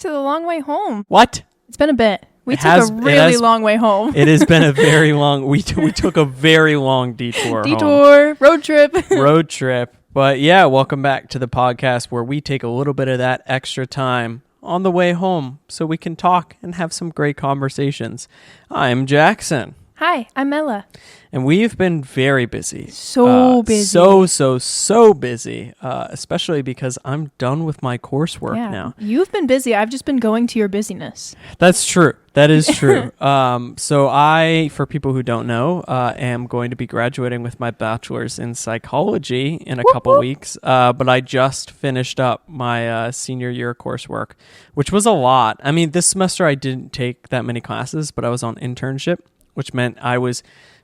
to the long way home. What? It's been a bit. We took a really long way home. It has been a very long... We took a very long detour home. Road trip. Road trip. But yeah, welcome back to the podcast where we take a little bit of that extra time on the way home so we can talk and have some great conversations. I'm Jackson. Hi, I'm Ella. And we've been very busy. So busy. So busy, especially because I'm done with my coursework now. You've been busy. I've just been going to your busyness. That's true. That is true. So I, for people who don't know, am going to be graduating with my bachelor's in psychology in a couple weeks. But I just finished up my senior year coursework, which was a lot. I mean, this semester I didn't take that many classes, but I was on internship, which meant I was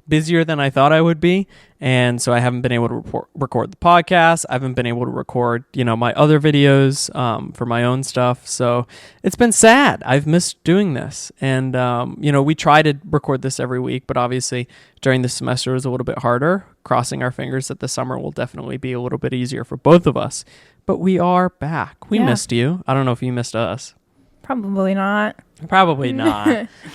busier than I thought I would be. And so I haven't been able to record the podcast. I haven't been able to record, my other videos for my own stuff. So it's been sad. I've missed doing this. And, we try to record this every week, but obviously during the semester it was a little bit harder. Crossing our fingers that the summer will definitely be a little bit easier for both of us. But we are back. We missed you. I don't know if you missed us. Probably not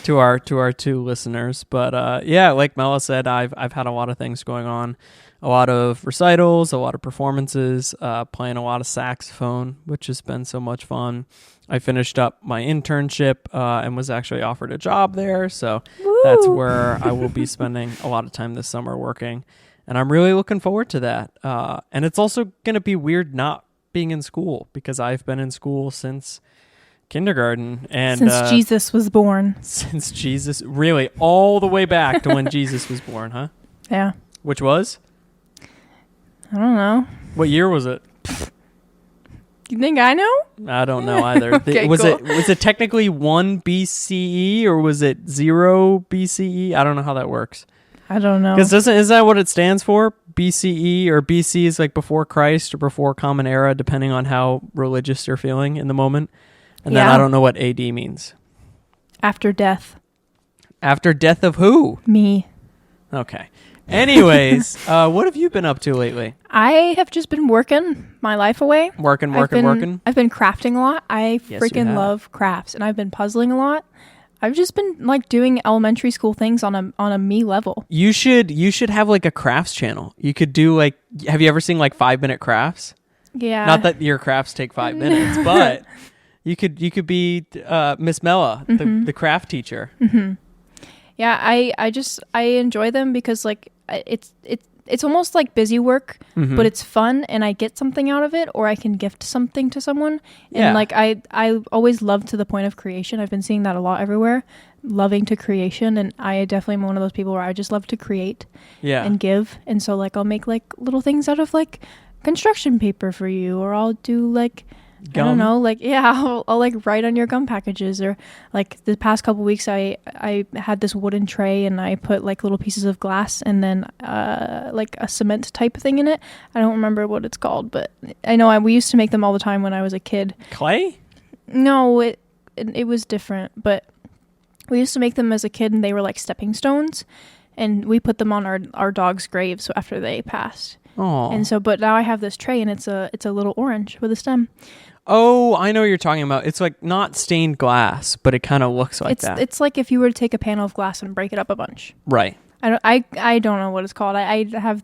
to our two listeners, but like Mela said, I've had a lot of things going on, a lot of recitals, a lot of performances, playing a lot of saxophone, which has been so much fun. I finished up my internship and was actually offered a job there, so that's where I will be spending a lot of time this summer working, and I'm really looking forward to that. And it's also going to be weird not being in school because I've been in school since kindergarten and since Jesus was born. Since Jesus, really, all the way back to when Jesus was born, huh? Yeah. Which was? I don't know. What year was it? You think I know? I don't know either. Okay, was cool. Was it technically 1 BCE or was it 0 BCE? I don't know how that works. I don't know. Because is that what it stands for? BCE, or BC is like before Christ or before Common Era, depending on how religious you're feeling in the moment. And then I don't know what AD means. After death. After death of who? Me. Okay. Anyways, what have you been up to lately? I have just been working my life away. Working. I've been crafting a lot. I freaking love crafts, and I've been puzzling a lot. I've just been doing elementary school things on a me level. You should have a crafts channel. You could do have you ever seen 5-minute crafts? Yeah. Not that your crafts take 5 minutes, but you could be Miss Mela, the craft teacher. Mm-hmm. Yeah, I enjoy them because it's almost like busy work, but it's fun and I get something out of it, or I can gift something to someone. And I always love to the point of creation. I've been seeing that a lot everywhere, loving to creation, and I definitely am one of those people where I just love to create and give. And so I'll make little things out of construction paper for you, or I'll do gum? I don't know, I'll write on your gum packages, or the past couple weeks I had this wooden tray and I put little pieces of glass and then a cement type thing in it. I don't remember what it's called, but I know we used to make them all the time when I was a kid. Clay? No, it was different, but we used to make them as a kid and they were like stepping stones, and we put them on our dog's graves after they passed. Oh. And so, but now I have this tray and it's a little orange with a stem. Oh, I know what you're talking about. It's not stained glass, but it kind of looks that. It's like if you were to take a panel of glass and break it up a bunch. Right. I don't know what it's called. I have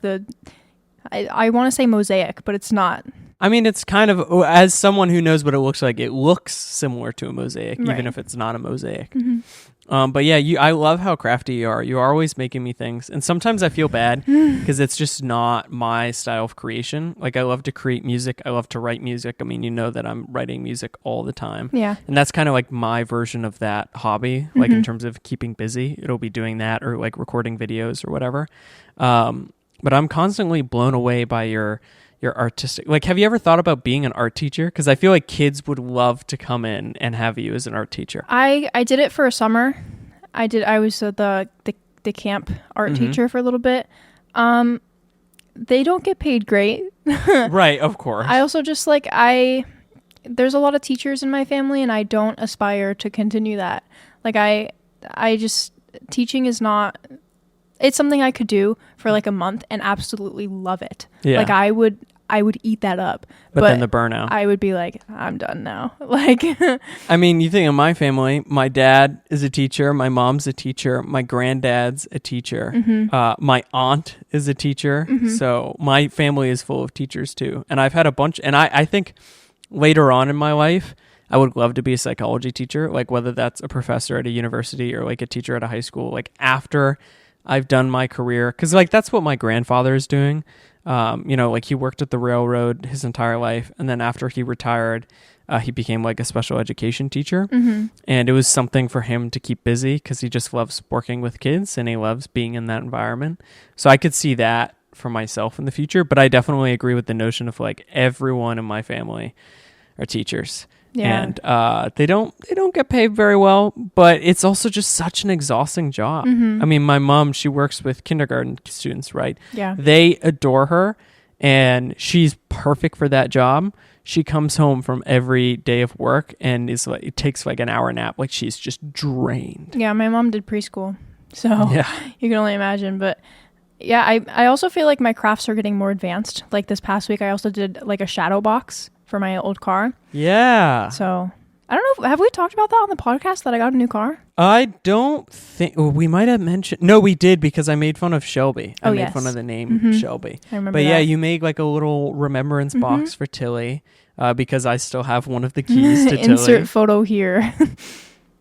I want to say mosaic, but it's not. I mean, it's kind of, as someone who knows what it looks similar to a mosaic, right, even if it's not a mosaic. Mm-hmm. But yeah, I love how crafty you are. You are always making me things. And sometimes I feel bad because it's just not my style of creation. I love to create music. I love to write music. I mean, you know that I'm writing music all the time. Yeah. And that's kind of my version of that hobby, in terms of keeping busy. It'll be doing that or recording videos or whatever. But I'm constantly blown away by your artistic, have you ever thought about being an art teacher? Because I feel like kids would love to come in and have you as an art teacher. I did it for a summer. I was the camp art teacher for a little bit. They don't get paid great. Right, of course. I also just there's a lot of teachers in my family and I don't aspire to continue that. Teaching is not, it's something I could do for a month and absolutely love it. Yeah. I would eat that up. But then the burnout. I would be like, I'm done now. Like, I mean, you think of my family, my dad is a teacher, my mom's a teacher, my granddad's a teacher, my aunt is a teacher. So my family is full of teachers too. And I've had a bunch, and I think later on in my life, I would love to be a psychology teacher, like whether that's a professor at a university or like a teacher at a high school, like after I've done my career. Because like that's what my grandfather is doing. Like he worked at the railroad his entire life. And then after he retired, he became like a special education teacher. And it was something for him to keep busy because he just loves working with kids and he loves being in that environment. So I could see that for myself in the future. But I definitely agree with the notion of like everyone in my family are teachers. Yeah. And they don't get paid very well, but it's also just such an exhausting job. I mean, my mom, she works with kindergarten students, right? Yeah. They adore her and she's perfect for that job. She comes home from every day of work and is like, it takes like an hour nap. Like she's just drained. Yeah. My mom did preschool. So yeah. You can only imagine. But yeah, I also feel like my crafts are getting more advanced. Like this past week, I also did like a shadow box for my old car. Yeah. So I don't know. Have we talked about that on the podcast that I got a new car? I don't think we might have mentioned. No, we did because I made fun of Shelby. I made fun of the name Shelby. I remember But that. Yeah, you made like a little remembrance box for Tilly because I still have one of the keys to Tilly. Insert photo here.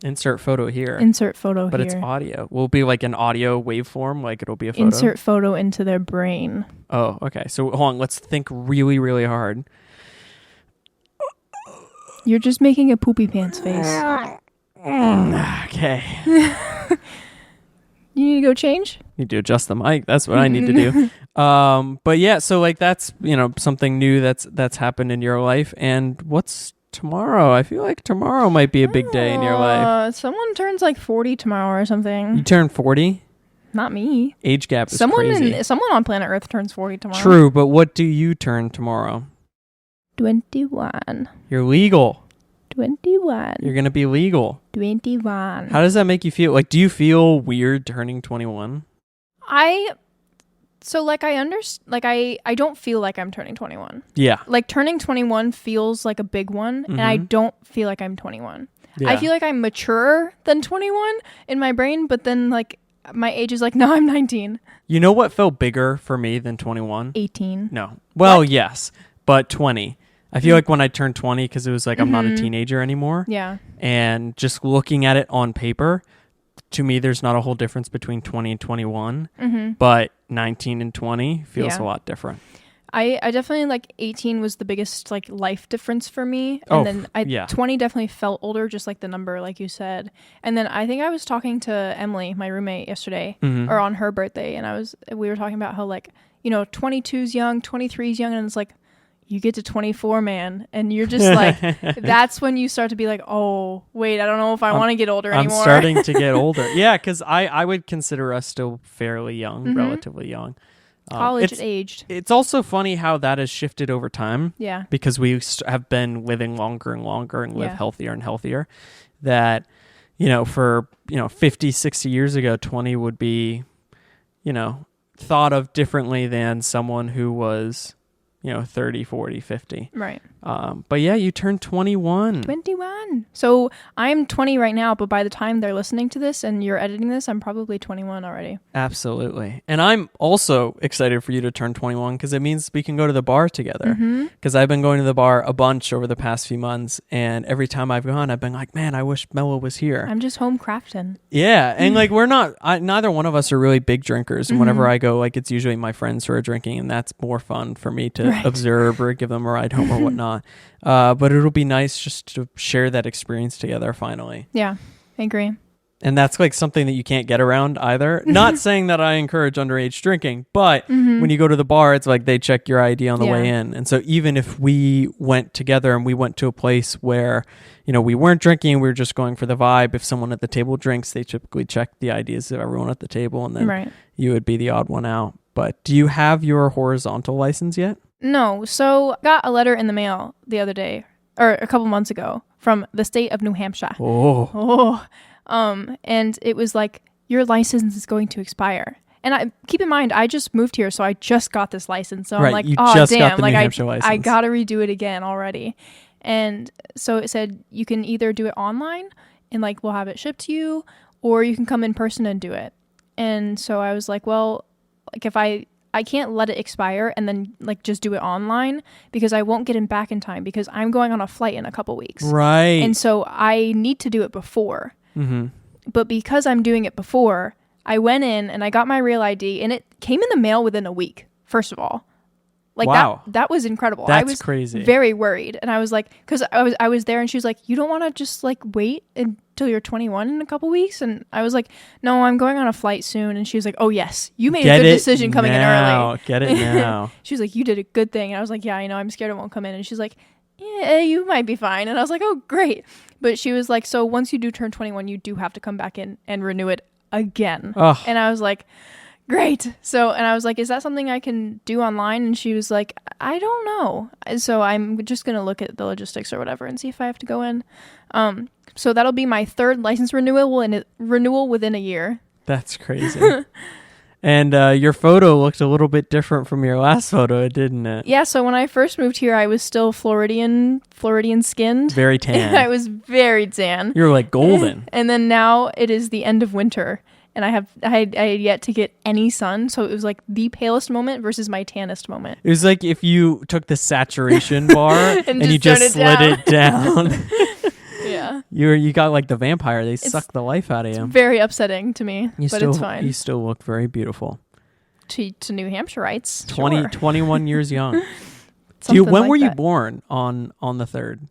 Insert photo here. Insert photo but here. But it's audio. Will it be like an audio waveform? Like it'll be a photo? Insert photo into their brain. Oh, okay. So hold on. Let's think really, really hard. You're just making a poopy pants face. Okay. You need to go change? Need to adjust the mic. That's what I need to do. But yeah, so like that's, something new that's happened in your life. And what's tomorrow? I feel like tomorrow might be a big day in your life. Someone turns like 40 tomorrow or something. You turn 40? Not me. Age gap is crazy. Someone on planet Earth turns 40 tomorrow. True, but what do you turn tomorrow? 21. You're legal. 21. You're going to be legal. 21. How does that make you feel? Like, do you feel weird turning 21? I don't feel like I'm turning 21. Yeah. Like turning 21 feels like a big one, and I don't feel like I'm 21. Yeah. I feel like I'm maturer than 21 in my brain, but then like my age is like, no, I'm 19. You know what felt bigger for me than 21? 18. No. Well, yes, but 20. I feel like when I turned 20, because it was like I'm not a teenager anymore. Yeah. And just looking at it on paper, to me, there's not a whole difference between 20 and 21, but 19 and 20 feels a lot different. I definitely like 18 was the biggest like life difference for me. And then 20 definitely felt older, just like the number, like you said. And then I think I was talking to Emily, my roommate, yesterday or on her birthday. And we were talking about how like, 22 is young, 23 is young. And it's like, you get to 24, man, and you're just like, that's when you start to be like, oh, wait, I don't know if I want to get older anymore. I'm starting to get older. Yeah, because I would consider us still fairly young, relatively young. College aged. It's also funny how that has shifted over time. Yeah. Because we have been living longer and longer and live healthier and healthier. That, for, 50, 60 years ago, 20 would be, thought of differently than someone who was 30, 40, 50. Right. But yeah, you turned 21. 21. So I'm 20 right now, but by the time they're listening to this and you're editing this, I'm probably 21 already. Absolutely. And I'm also excited for you to turn 21 because it means we can go to the bar together. Because I've been going to the bar a bunch over the past few months, and every time I've gone, I've been like, man, I wish Mello was here. I'm just home crafting. Yeah. And like, neither one of us are really big drinkers. And whenever I go, like, it's usually my friends who are drinking, and that's more fun for me to observe or give them a ride home or whatnot. But it'll be nice just to share that experience together finally. Yeah, I agree. And that's like something that you can't get around either. Not saying that I encourage underage drinking, but when you go to the bar, it's like they check your ID on the way in. And so even if we went together and we went to a place where, we weren't drinking, we were just going for the vibe, if someone at the table drinks, they typically check the IDs of everyone at the table, and then you would be the odd one out. But do you have your horizontal license yet? No. So I got a letter in the mail the other day, or a couple months ago, from the state of New Hampshire. And it was like, your license is going to expire. And keep in mind, I just moved here, so I just got this license. So right, I'm like, you oh, just damn. got the Like, New Hampshire license. I got to redo it again already. And so it said you can either do it online and like we'll have it shipped to you, or you can come in person and do it. And so I was like, well, like if I can't let it expire and then like just do it online because I won't get it back in time because I'm going on a flight in a couple weeks. Right. And so I need to do it before. Mm-hmm. But because I'm doing it before, I went in and I got my real ID and it came in the mail within a week, first of all. Like, wow. that was incredible. That's I was crazy. Very worried. And I was like, because I was there and she was like, you don't want to just like wait until you're 21 in a couple weeks? And I was like, no, I'm going on a flight soon. And she was like, oh yes, you made a good decision coming in early. Get it now. She was like, you did a good thing. And I was like, yeah, I know, I'm scared it won't come in. And she's like, yeah, you might be fine. And I was like, oh, great. But she was like, so once you do turn 21, you do have to come back in and renew it again. Ugh. And I was like, great. So, and I was like, is that something I can do online? And she was like, I don't know. So I'm just going to look at the logistics or whatever and see if I have to go in. So that'll be my third license renewal within a year. That's crazy. And your photo looked a little bit different from your last photo, didn't it? Yeah, so when I first moved here, I was still Floridian skinned. Very tan. I was very tan. You were like golden. And then now it is the end of winter. And I had yet to get any sun, so it was like the palest moment versus my tannest moment. It was like if you took the saturation bar and you just slid it down. Yeah. You got like the vampire. They suck the life out of you. It's very upsetting to me, but it's fine. You still look very beautiful. To New Hampshireites. 21 years young. When were you born on the 3rd?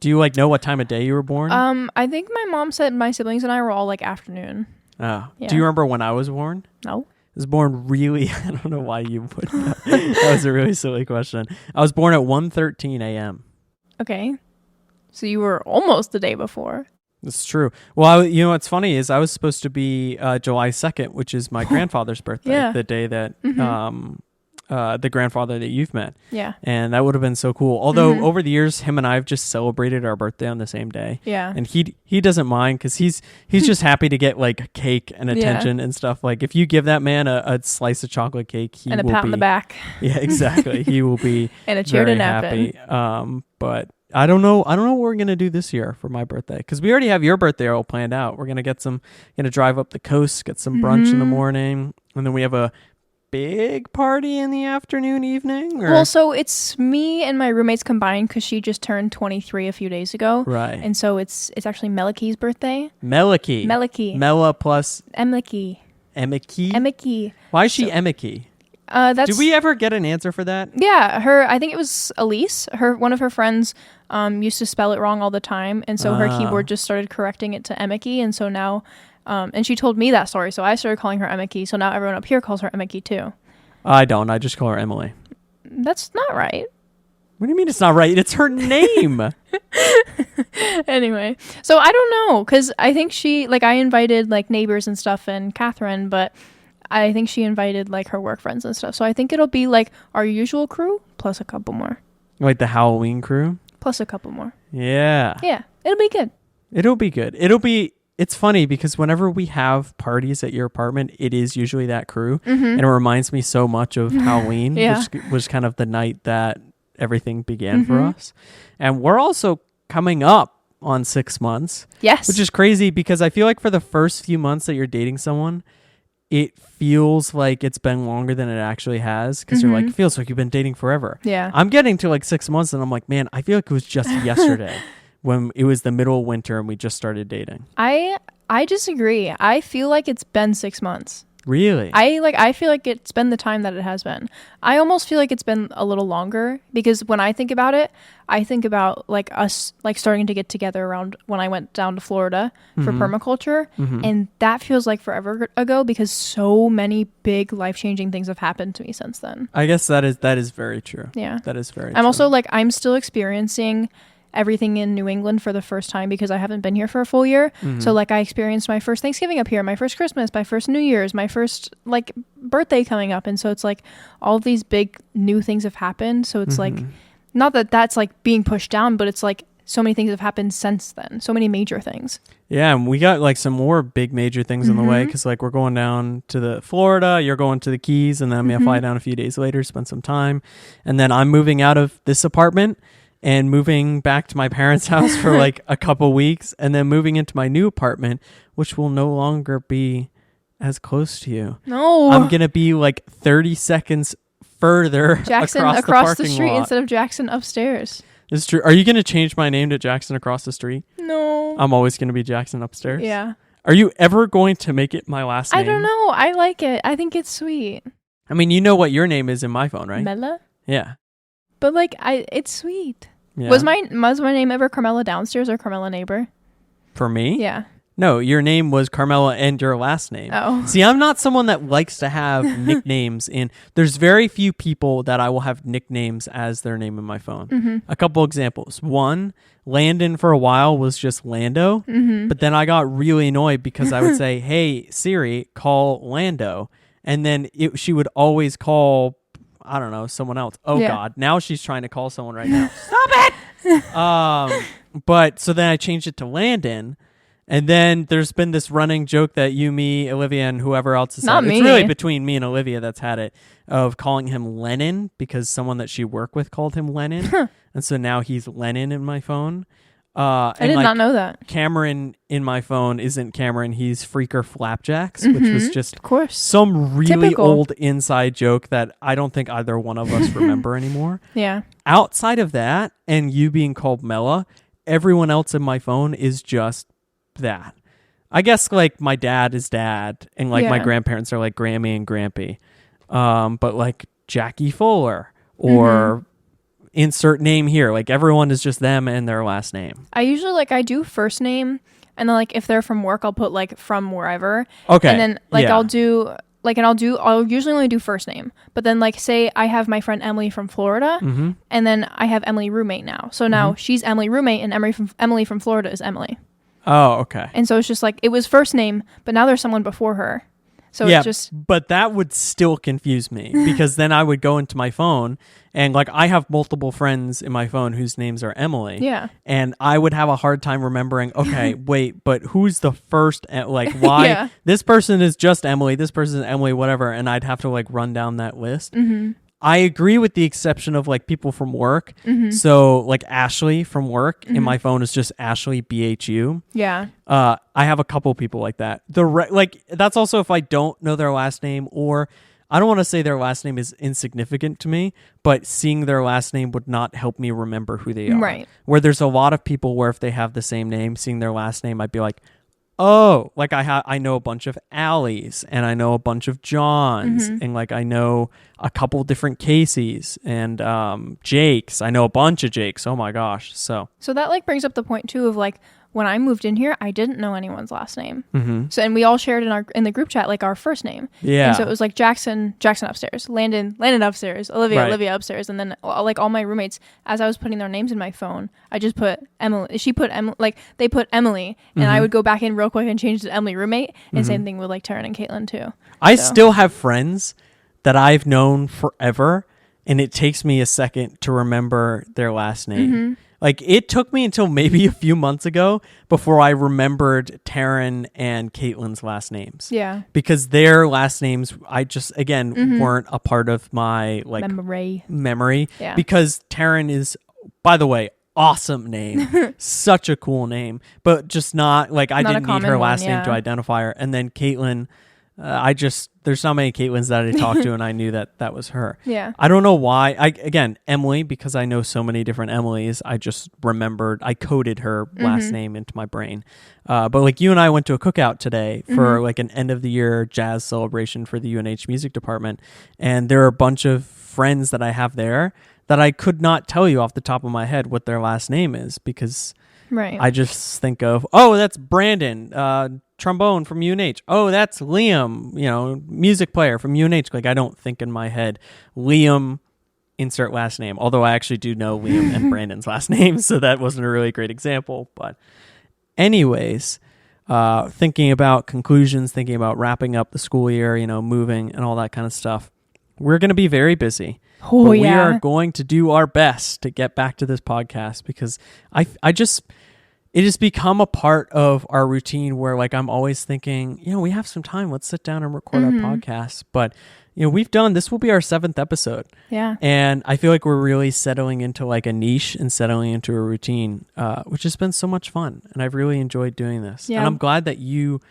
Do you like know what time of day you were born? I think my mom said my siblings and I were all like afternoon. Oh. Yeah. Do you remember when I was born? No. I was born really, I don't know why you would know. That was a really silly question. I was born at 1:13 a.m. Okay. So you were almost the day before. That's true. Well, you know what's funny is I was supposed to be July 2nd, which is my grandfather's birthday, the day that the grandfather that you've met. Yeah. And that would have been so cool. Although over the years, him and I have just celebrated our birthday on the same day. Yeah. And he doesn't mind because he's just happy to get like cake and attention and stuff. Like if you give that man a slice of chocolate cake, he and will a pat on the back. Yeah, exactly. He will be and a chair very to nap happy. in. But I don't know what we're gonna do this year for my birthday because we already have your birthday all planned out. We're gonna drive up the coast, get some brunch in the morning, and then we have a big party in the afternoon, evening. Well, so it's me and my roommates combined because she just turned 23 a few days ago, right? And so it's actually Meliki's birthday. Meliki. Mela plus Emiki. Why is she Emiki? Did we ever get an answer for that? Yeah, I think it was Elise. One of her friends used to spell it wrong all the time, and so her keyboard just started correcting it to Emiki, and so now, and she told me that story, so I started calling her Emiki. So now everyone up here calls her Emiki too. I don't. I just call her Emily. That's not right. What do you mean it's not right? It's her name. Anyway, so I don't know because I think I invited like neighbors and stuff and Catherine, but I think she invited like her work friends and stuff. So I think it'll be like our usual crew plus a couple more. Like the Halloween crew? Plus a couple more. Yeah. Yeah. It'll be good. It's funny because whenever we have parties at your apartment, it is usually that crew. Mm-hmm. And it reminds me so much of Halloween, which was kind of the night that everything began for us. And we're also coming up on 6 months. Yes. Which is crazy because I feel like for the first few months that you're dating someone, it feels like it's been longer than it actually has because you're like, it feels like you've been dating forever. Yeah. I'm getting to like 6 months and I'm like, man, I feel like it was just yesterday when it was the middle of winter and we just started dating. I disagree. I feel like it's been 6 months. Really? I feel like it's been the time that it has been. I almost feel like it's been a little longer because when I think about it, I think about like us like starting to get together around when I went down to Florida for permaculture, and that feels like forever ago because so many big life-changing things have happened to me since then. I guess that is very true. Yeah. That is very true. I'm also like I'm still experiencing everything in New England for the first time because I haven't been here for a full year. So like I experienced my first Thanksgiving up here, my first Christmas, my first New Year's, my first like birthday coming up. And so it's like all these big new things have happened. So it's like, not that that's like being pushed down, but it's like so many things have happened since then. So many major things. Yeah, and we got like some more big major things in the way because like we're going down to the Florida, you're going to the Keys, and then I'm going to fly down a few days later, spend some time. And then I'm moving out of this apartment and moving back to my parents' house for like a couple weeks, and then moving into my new apartment, which will no longer be as close to you. No. I'm going to be like 30 seconds further Jackson across the street lot. Instead of Jackson upstairs. It's true. Are you going to change my name to Jackson across the street? No. I'm always going to be Jackson upstairs? Yeah. Are you ever going to make it my last name? I don't know. I like it. I think it's sweet. I mean, you know what your name is in my phone, right? Mela? Yeah. But like, it's sweet. Yeah. Was my name ever Carmela downstairs or Carmela neighbor? For me? Yeah. No, your name was Carmela and your last name. Oh. See, I'm not someone that likes to have nicknames there's very few people that I will have nicknames as their name in my phone. A couple examples. One, Landon for a while was just Lando, but then I got really annoyed because I would say, hey, Siri, call Lando. And then she would always call, I don't know, someone else. Oh, yeah. God. Now she's trying to call someone right now. Stop it! But so then I changed it to Landon. And then there's been this running joke that you, me, Olivia, and whoever else has had it. It's really between me and Olivia that's had it, of calling him Lennon because someone that she worked with called him Lennon. And so now he's Lennon in my phone. I did not know that. Cameron in my phone isn't Cameron. He's Freaker Flapjacks, which was just of course. some really old inside joke that I don't think either one of us remember anymore. Yeah. Outside of that, and you being called Mela, everyone else in my phone is just that. I guess like my dad is Dad, and like my grandparents are like Grammy and Grampy. But like Jackie Fuller or insert name here, like everyone is just them and their last name. I usually I do first name, and then like if they're from work, I'll put like from wherever. Okay. And then like I'll usually only do first name. But then like say I have my friend Emily from Florida, and then I have Emily roommate now. So now she's Emily roommate, and Emily from Florida is Emily. Oh, okay. And so it's just like, it was first name, but now there's someone before her. So it's just... but that would still confuse me because then I would go into my phone and like I have multiple friends in my phone whose names are Emily. Yeah. And I would have a hard time remembering, okay, wait, but who's the first, like why this person is just Emily, this person is Emily, whatever. And I'd have to like run down that list. I agree with the exception of like people from work. So like Ashley from work in my phone is just Ashley BHU. Yeah. I have a couple people like that. Like that's also if I don't know their last name, or I don't want to say their last name is insignificant to me, but seeing their last name would not help me remember who they are. Right. Where there's a lot of people where if they have the same name, seeing their last name, I'd be like, oh, like I know a bunch of Alleys, and I know a bunch of Johns, and like I know a couple different Caseys and Jakes. I know a bunch of Jakes. Oh my gosh. So that like brings up the point too of like when I moved in here, I didn't know anyone's last name. So and we all shared in the group chat like our first name. Yeah. And so it was like Jackson upstairs, Landon upstairs, Olivia upstairs, and then like all my roommates, as I was putting their names in my phone, I just put Emily. She put Emily, like they put Emily, and I would go back in real quick and change to Emily roommate. And same thing with like Taryn and Caitlin too. I still have friends that I've known forever, and it takes me a second to remember their last name. Like, it took me until maybe a few months ago before I remembered Taryn and Caitlin's last names. Yeah. Because their last names, I just, again, weren't a part of my, like, memory. Yeah. Because Taryn is, by the way, awesome name. Such a cool name. But just not, like, I didn't need her last name to identify her. And then Caitlin, there's not many Caitlins that I talked to, and I knew that was her. Yeah. I don't know why. Again, Emily, because I know so many different Emilys, I just remembered, I coded her last name into my brain. But like you and I went to a cookout today for like an end of the year jazz celebration for the UNH music department. And there are a bunch of friends that I have there that I could not tell you off the top of my head what their last name is, because I just think of, oh, that's Brandon, trombone from UNH. Oh, that's Liam, music player from UNH. Like, I don't think in my head, Liam, insert last name. Although I actually do know Liam and Brandon's last name, so that wasn't a really great example. But anyways, thinking about conclusions, thinking about wrapping up the school year, moving and all that kind of stuff. we're going to be very busy. Oh, we are going to do our best to get back to this podcast because it has become a part of our routine where like I'm always thinking, we have some time. Let's sit down and record our podcast. But, this will be our 7th episode. Yeah. And I feel like we're really settling into like a niche and settling into a routine, which has been so much fun. And I've really enjoyed doing this. Yeah. And I'm glad that you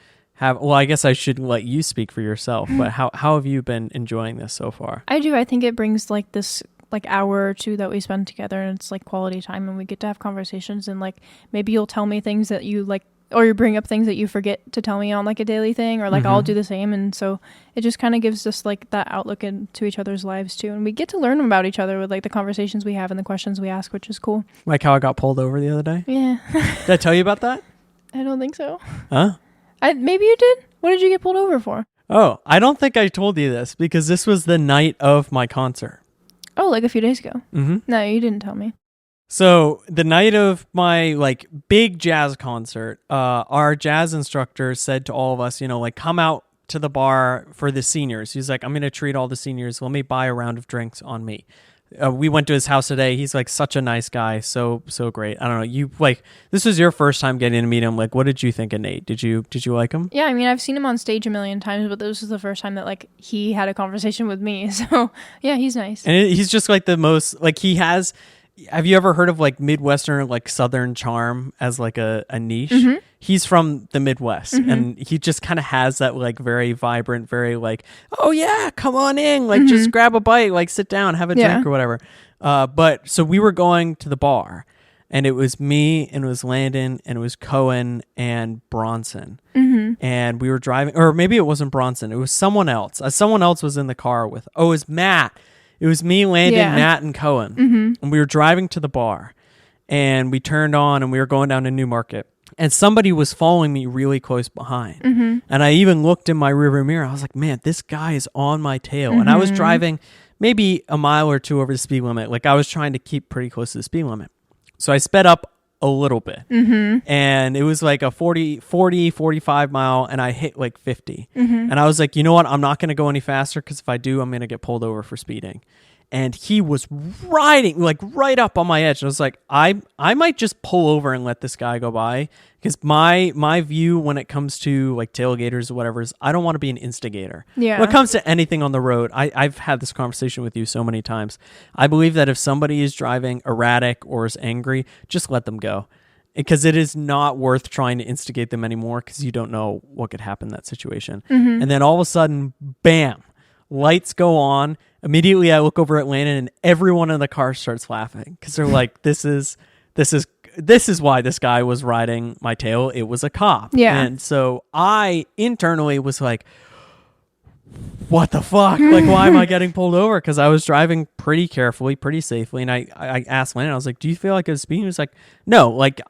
I guess I should let you speak for yourself, but how have you been enjoying this so far? I do. I think it brings like this like hour or two that we spend together, and it's like quality time, and we get to have conversations, and like maybe you'll tell me things that you like, or you bring up things that you forget to tell me on like a daily thing, or like I'll do the same. And so it just kind of gives us like that outlook into each other's lives too. And we get to learn about each other with like the conversations we have and the questions we ask, which is cool. Like how I got pulled over the other day? Yeah. Did I tell you about that? I don't think so. Huh? Maybe you did. What did you get pulled over for? Oh, I don't think I told you this because this was the night of my concert. Oh, like a few days ago. Mm-hmm. No, you didn't tell me. So the night of my like big jazz concert, our jazz instructor said to all of us, like come out to the bar for the seniors. He's like, I'm going to treat all the seniors. Let me buy a round of drinks on me. We went to his house today. He's like such a nice guy. So great. I don't know. You like, this was your first time getting to meet him. Like, what did you think of Nate? Did you like him? Yeah. I mean, I've seen him on stage a million times, but this was the first time that like he had a conversation with me. So yeah, he's nice. And he's just like the most, like have you ever heard of like Midwestern, like Southern charm as like a niche? Mm-hmm. He's from the Midwest and he just kind of has that like very vibrant, very like, oh yeah, come on in. Like just grab a bite, like sit down, have a drink or whatever. But so we were going to the bar and it was me and it was Landon and it was Cohen and Bronson. Mm-hmm. And we were driving, or maybe it wasn't Bronson. It was someone else. Someone else was in the car with, it was Matt. It was me, Landon, Matt, and Cohen. Mm-hmm. And we were driving to the bar. And we turned on and we were going down to Newmarket. And somebody was following me really close behind. Mm-hmm. And I even looked in my rearview mirror. I was like, man, this guy is on my tail. Mm-hmm. And I was driving maybe a mile or two over the speed limit. Like I was trying to keep pretty close to the speed limit. So I sped up a little bit. Mm-hmm. And it was like a 45 mile and I hit like 50. Mm-hmm. And I was like, you know what? I'm not going to go any faster because if I do, I'm going to get pulled over for speeding. And he was riding like right up on my edge. And I was like, I might just pull over and let this guy go by because my view when it comes to like tailgaters or whatever is I don't want to be an instigator. Yeah. When it comes to anything on the road, I've had this conversation with you so many times. I believe that if somebody is driving erratic or is angry, just let them go. Because it is not worth trying to instigate them anymore because you don't know what could happen in that situation. Mm-hmm. And then all of a sudden, bam, lights go on. Immediately I look over at Landon and everyone in the car starts laughing because they're like, this is why this guy was riding my tail. It was a cop. Yeah. And so I internally was like, what the fuck? Like, why am I getting pulled over? Because I was driving pretty carefully, pretty safely. And I asked Landon, I was like, do you feel like it was speeding? He was like, no, like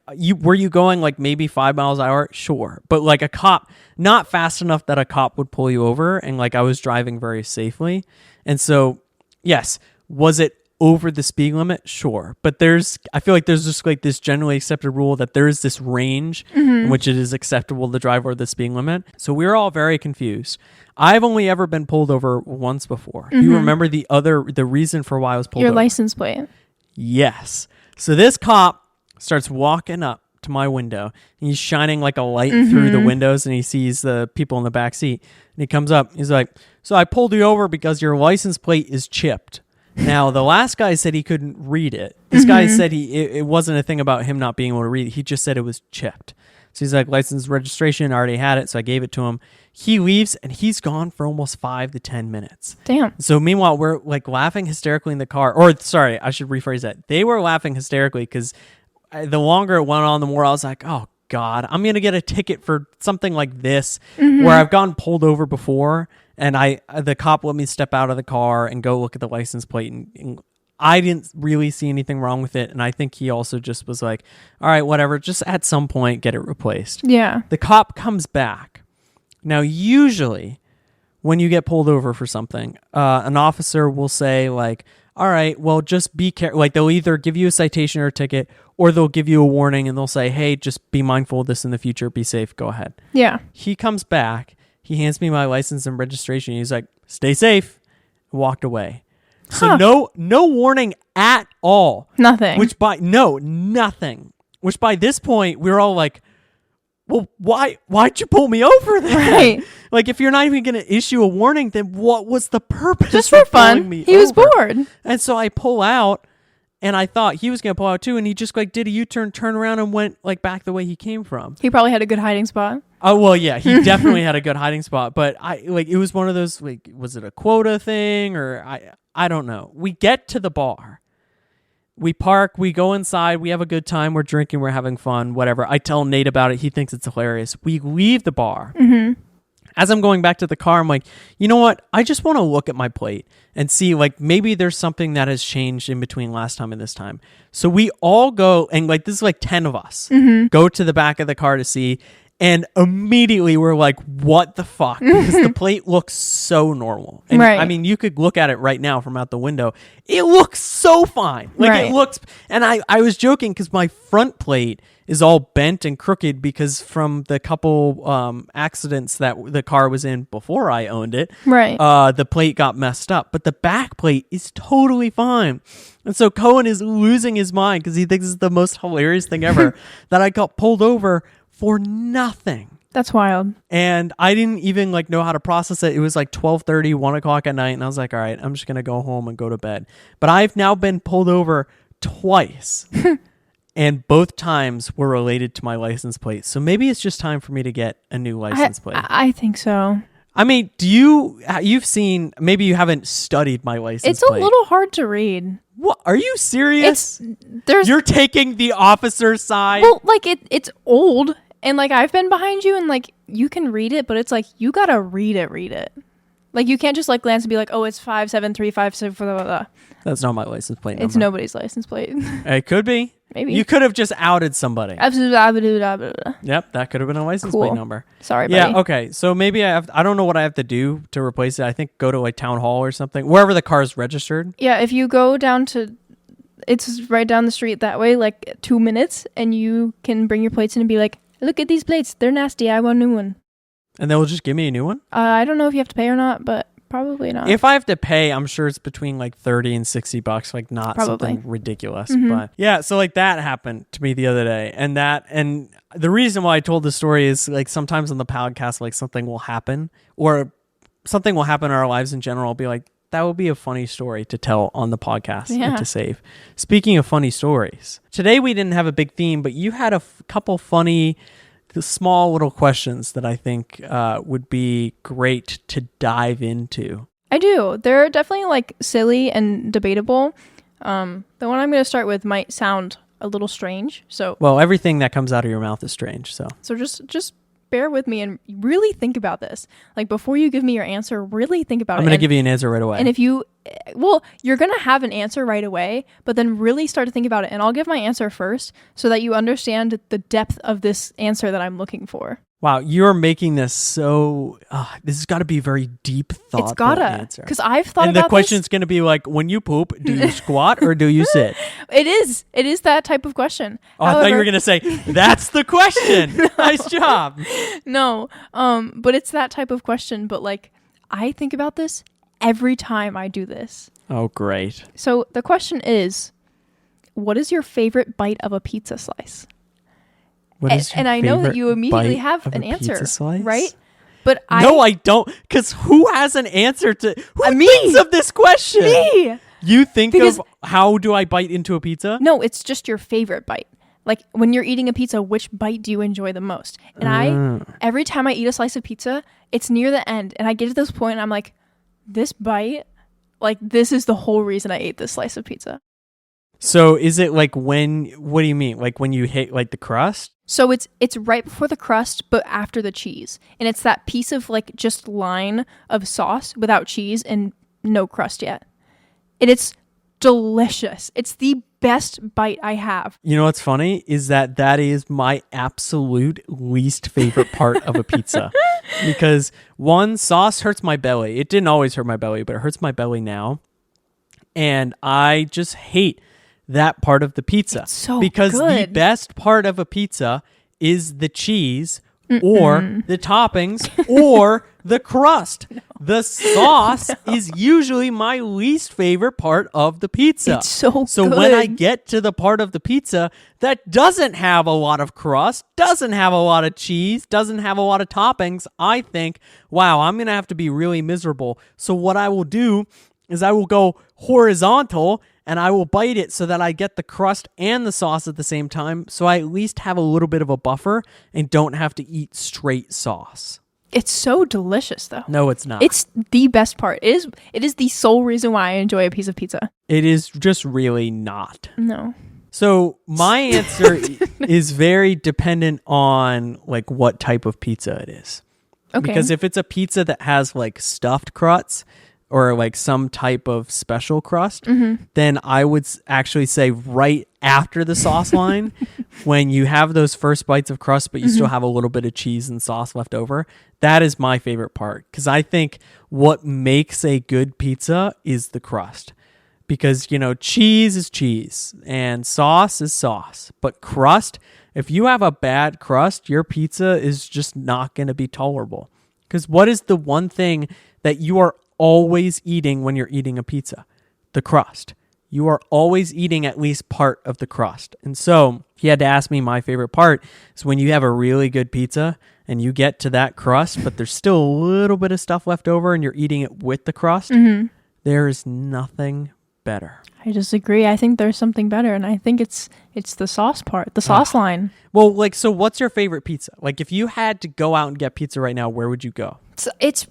were you going like maybe 5 miles an hour? Sure. But like a cop, not fast enough that a cop would pull you over. And like I was driving very safely. And so, yes, was it over the speed limit? Sure. But I feel like there's just like this generally accepted rule that there is this range in which it is acceptable to drive over the speed limit. So we were all very confused. I've only ever been pulled over once before. Do you remember the reason for why I was pulled over? Your license plate. Yes. So this cop starts walking up to my window. And he's shining like a light through the windows and he sees the people in the back seat. And he comes up. He's like, so I pulled you over because your license plate is chipped. Now, the last guy said he couldn't read it. This guy said it wasn't a thing about him not being able to read it. He just said it was chipped. So he's like, license registration, I already had it, so I gave it to him. He leaves, and he's gone for almost 5 to 10 minutes. Damn. So meanwhile, we're like laughing hysterically in the car. Or, sorry, I should rephrase that. They were laughing hysterically because the longer it went on, the more I was like, oh, God, I'm going to get a ticket for something like this where I've gotten pulled over before. And the cop let me step out of the car and go look at the license plate. And I didn't really see anything wrong with it. And I think he also just was like, all right, whatever, just at some point get it replaced. Yeah. The cop comes back. Now, usually when you get pulled over for something, an officer will say like, all right, well, just be careful. Like they'll either give you a citation or a ticket or they'll give you a warning and they'll say, hey, just be mindful of this in the future. Be safe. Go ahead. Yeah. He comes back. He hands me my license and registration. He's like, stay safe. walked away. So no warning at all. Nothing. Nothing. Which by this point we were all like, well, why'd you pull me over then? Right. Like, if you're not even going to issue a warning, then what was the purpose? Just for fun. He was bored. And so I pull out, and I thought he was going to pull out too, and he just like did a U-turn, turned around, and went like back the way he came from. He probably had a good hiding spot. Oh, well, yeah, he definitely had a good hiding spot, but it was one of those, like, was it a quota thing, or I don't know. We get to the bar. We park, we go inside, we have a good time, we're drinking, we're having fun, whatever. I tell Nate about it, he thinks it's hilarious. We leave the bar. Mm-hmm. As I'm going back to the car, I'm like, you know what? I just want to look at my plate and see, like, maybe there's something that has changed in between last time and this time. So we all go, and like, this is like 10 of us, go to the back of the car to see. And immediately we're like, what the fuck? Because the plate looks so normal. And right. I mean, you could look at it right now from out the window. It looks so fine. Like right. it looks, and I was joking because my front plate is all bent and crooked because from the couple accidents that the car was in before I owned it, right. The plate got messed up. But the back plate is totally fine. And so Cohen is losing his mind because he thinks it's the most hilarious thing ever that I got pulled over for nothing. That's wild. And I didn't even like know how to process it. It was like 12:30, 1 o'clock at night. And I was like, all right, I'm just going to go home and go to bed. But I've now been pulled over twice. And both times were related to my license plate. So maybe it's just time for me to get a new license plate. I think so. I mean, you've seen, maybe you haven't studied my license plate. It's a little hard to read. What? Are you serious? You're taking the officer's side? Well, like it's old. And like I've been behind you and like you can read it, but it's like you gotta read it. Like you can't just like glance and be like, oh, it's 57357 blah, blah, blah. That's not my license plate number. It's nobody's license plate. It could be. Maybe. You could have just outed somebody. Absolutely. Yep, that could have been a license plate number. Sorry, buddy. Yeah, okay. So maybe I don't know what I have to do to replace it. I think go to like town hall or something, wherever the car is registered. Yeah, if you go down to, it's right down the street that way, like 2 minutes, and you can bring your plates in and be like, look at these plates. They're nasty. I want a new one. And they'll just give me a new one? I don't know if you have to pay or not, but probably not. If I have to pay, I'm sure it's between like $30 and $60, like not something ridiculous. Mm-hmm. But yeah, so like that happened to me the other day. And the reason why I told the story is like sometimes on the podcast, like something will happen or something will happen in our lives in general. I'll be like, that would be a funny story to tell on the podcast and to save. Speaking of funny stories, today we didn't have a big theme, but you had a couple funny, small little questions that I think would be great to dive into. I do. They're definitely like silly and debatable. The one I'm going to start with might sound a little strange. Well, everything that comes out of your mouth is strange. So just bear with me and really think about this. Like before you give me your answer, really think about it. I'm going to give you an answer right away. And if you're going to have an answer right away, but then really start to think about it. And I'll give my answer first so that you understand the depth of this answer that I'm looking for. Wow, you're making this so... this has got to be a very deep, thoughtful answer. Because I've thought about this. And the question's going to be like, when you poop, do you squat or do you sit? It is. It is that type of question. Oh, however, I thought you were going to say, that's the question. Nice job. No, but it's that type of question. But like, I think about this every time I do this. Oh, great. So the question is, what is your favorite bite of a pizza slice? And I know that you immediately have an answer, right? But no, I don't, because who has an answer to who thinks of this question? Me. You think of how do I bite into a pizza? No, it's just your favorite bite. Like when you're eating a pizza, which bite do you enjoy the most? And every time I eat a slice of pizza, it's near the end, and I get to this point, and I'm like, this bite, like this is the whole reason I ate this slice of pizza. So is it like what do you mean? Like when you hit like the crust? So it's right before the crust, but after the cheese. And it's that piece of like just line of sauce without cheese and no crust yet. And it's delicious. It's the best bite I have. You know what's funny is that is my absolute least favorite part of a pizza. Because one, sauce hurts my belly. It didn't always hurt my belly, but it hurts my belly now. And I just hate that part of the pizza. It's so because good. The best part of a pizza is the cheese or the toppings or the crust. No. The sauce is usually my least favorite part of the pizza. It's so good. So when I get to the part of the pizza that doesn't have a lot of crust, doesn't have a lot of cheese, doesn't have a lot of toppings, I think, wow, I'm going to have to be really miserable. So what I will do is I will go horizontal and I will bite it so that I get the crust and the sauce at the same time, so I at least have a little bit of a buffer and don't have to eat straight sauce. It's so delicious, though. No, it's not. It's the best part. It is the sole reason why I enjoy a piece of pizza. It is just really not. No. So my answer is very dependent on like what type of pizza it is. Okay. Because if it's a pizza that has like stuffed crusts or like some type of special crust, then I would actually say right after the sauce line, when you have those first bites of crust, but you still have a little bit of cheese and sauce left over, that is my favorite part. Because I think what makes a good pizza is the crust. Because, you know, cheese is cheese and sauce is sauce. But crust, if you have a bad crust, your pizza is just not going to be tolerable. Because what is the one thing that you are always eating when you're eating a pizza? The crust. You are always eating at least part of the crust. And so if you had to ask me, my favorite part is when you have a really good pizza and you get to that crust, but there's still a little bit of stuff left over and you're eating it with the crust. There is nothing better. I disagree. I think there's something better, and I think it's the sauce part, the sauce line. Well, like, so what's your favorite pizza? Like, if you had to go out and get pizza right now, where would you go? It's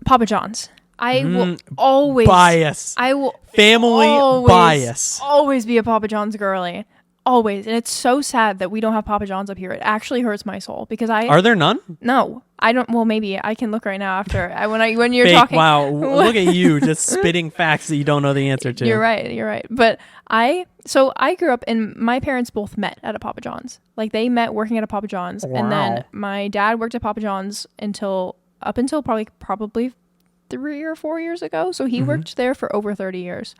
Papa John's. I will always bias. I will family bias. Always be a Papa John's girly. Always. And it's so sad that we don't have Papa John's up here. It actually hurts my soul because Are there none? No. I don't. Well, maybe I can look right now after when you're Fake, talking. Wow, look at you just spitting facts that you don't know the answer to. You're right. But I grew up and my parents both met at a Papa John's. Like they met working at a Papa John's, and then my dad worked at Papa John's up until probably 3 or 4 years ago. So he worked there for over 30 years.